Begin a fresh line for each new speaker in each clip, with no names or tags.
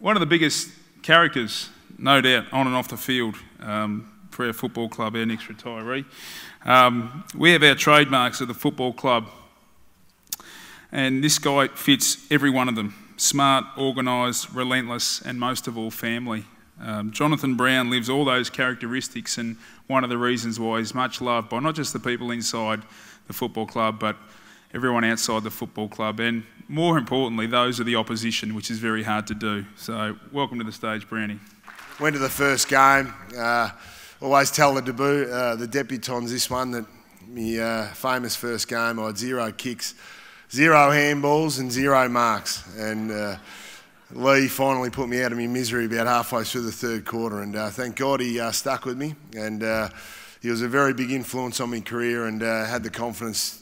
One of the biggest characters, no doubt, on and off the field for our football club, our next retiree. We have our trademarks at the football club, and this guy fits every one of them. Smart, organised, relentless, and most of all, family. Jonathan Brown lives all those characteristics, and one of the reasons why he's much loved by not just the people inside the football club, but everyone outside the football club, and more importantly, those of the opposition, which is very hard to do. So, welcome to the stage, Brownie.
Went to the first game. Always tell the debutants this one that my famous first game, I had 0 kicks, 0 handballs and 0 marks. And Lee finally put me out of my misery about halfway through the third quarter, and thank God he stuck with me. And he was a very big influence on my career, and had the confidence.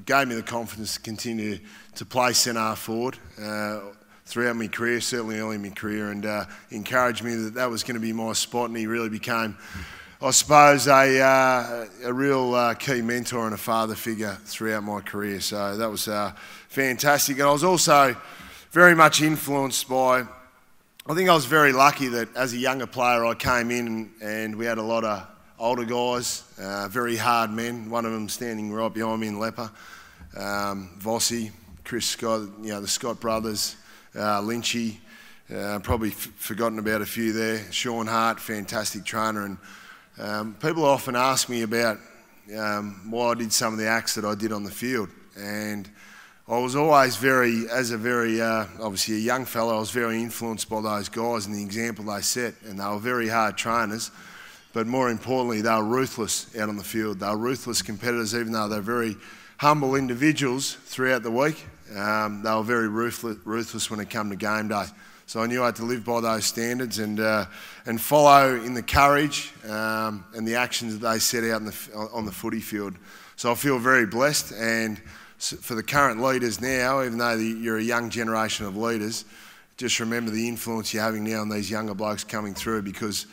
Gave me the confidence to continue to play centre forward throughout my career, certainly early in my career, and encouraged me that that was going to be my spot. And he really became, I suppose, a real key mentor and a father figure throughout my career. So that was fantastic. And I was also very much influenced by, I think I was very lucky that as a younger player I came in and we had a lot of older guys, very hard men, one of them standing right behind me in Lepper, Vossi, Chris Scott, the Scott brothers, Lynchy, probably forgotten about a few there, Sean Hart, fantastic trainer. And people often ask me about why I did some of the acts that I did on the field. And I was always obviously a young fellow, I was very influenced by those guys and the example they set, and they were very hard trainers. But more importantly, they were ruthless out on the field. They were ruthless competitors, even though they're very humble individuals throughout the week. They were very ruthless when it came to game day. So I knew I had to live by those standards and follow in the courage and the actions that they set out on the footy field. So I feel very blessed. And for the current leaders now, even though you're a young generation of leaders, just remember the influence you're having now on these younger blokes coming through, because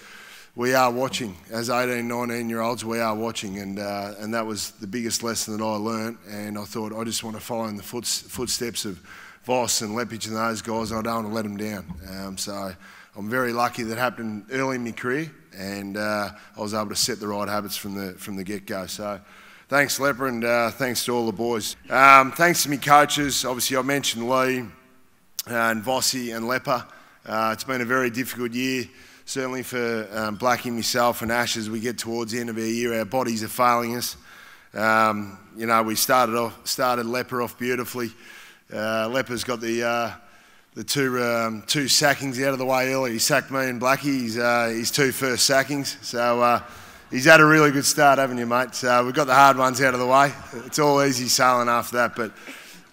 we are watching. As 18, 19-year-olds, we are watching, and that was the biggest lesson that I learnt. And I thought, I just want to follow in the footsteps of Voss and Lepage and those guys, and I don't want to let them down. So I'm very lucky that happened early in my career, and I was able to set the right habits from the get-go. So thanks, Lepper, and thanks to all the boys. Thanks to my coaches. Obviously, I mentioned Lee and Vossi and Lepper. It's been a very difficult year. Certainly for Blackie, myself and Ash, as we get towards the end of our year, our bodies are failing us. We started Lepper off beautifully. Lepper's got the two sackings out of the way early. He sacked me and Blackie, his 2 first sackings. So he's had a really good start, haven't you, mate? So we've got the hard ones out of the way. It's all easy sailing after that. But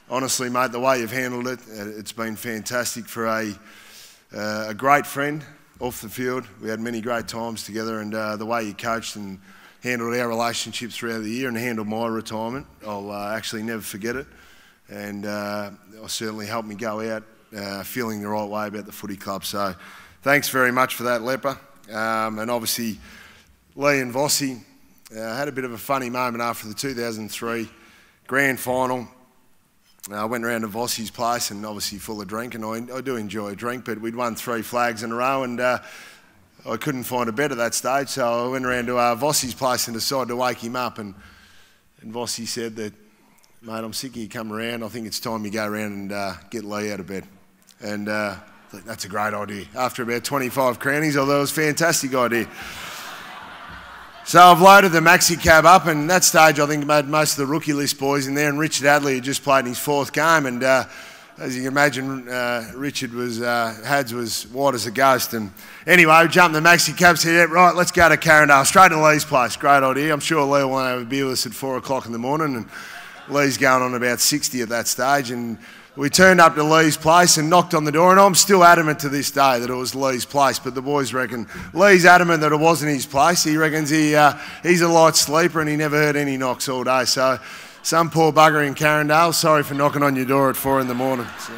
honestly, mate, the way you've handled it, it's been fantastic for a great friend. Off the field, we had many great times together, and the way you coached and handled our relationship throughout the year and handled my retirement, I'll actually never forget it. And it'll certainly helped me go out feeling the right way about the footy club. So thanks very much for that, Lepper. And obviously, Lee and Vossi had a bit of a funny moment after the 2003 grand final. I went around to Vossi's place, and obviously full of drink, and I do enjoy a drink, but we'd won 3 flags in a row, and I couldn't find a bed at that stage, so I went around to Vossi's place and decided to wake him up, and Vossi said that, mate, I'm sick of you coming around, I think it's time you go around and get Lee out of bed. And I thought, that's a great idea. After about 25 crownies, I thought it was a fantastic idea. So I've loaded the maxi cab up, and at that stage I think I made most of the rookie list boys in there, and Richard Adley had just played in his 4th game, and as you can imagine, Hads was white as a ghost. And anyway, we jumped in the maxi cab, said, yeah, right, let's go to Carindale, straight to Lee's place. Great idea. I'm sure Lee will have a beer with us at 4 o'clock in the morning, and Lee's going on about 60 at that stage, and we turned up to Lee's place and knocked on the door, and I'm still adamant to this day that it was Lee's place, but the boys reckon Lee's adamant that it wasn't his place. He reckons he's a light sleeper and he never heard any knocks all day. So some poor bugger in Carindale, sorry for knocking on your door at 4 in the morning. So.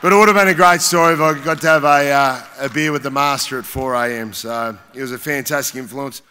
But it would have been a great story if I got to have a beer with the master at 4 a.m. So it was a fantastic influence.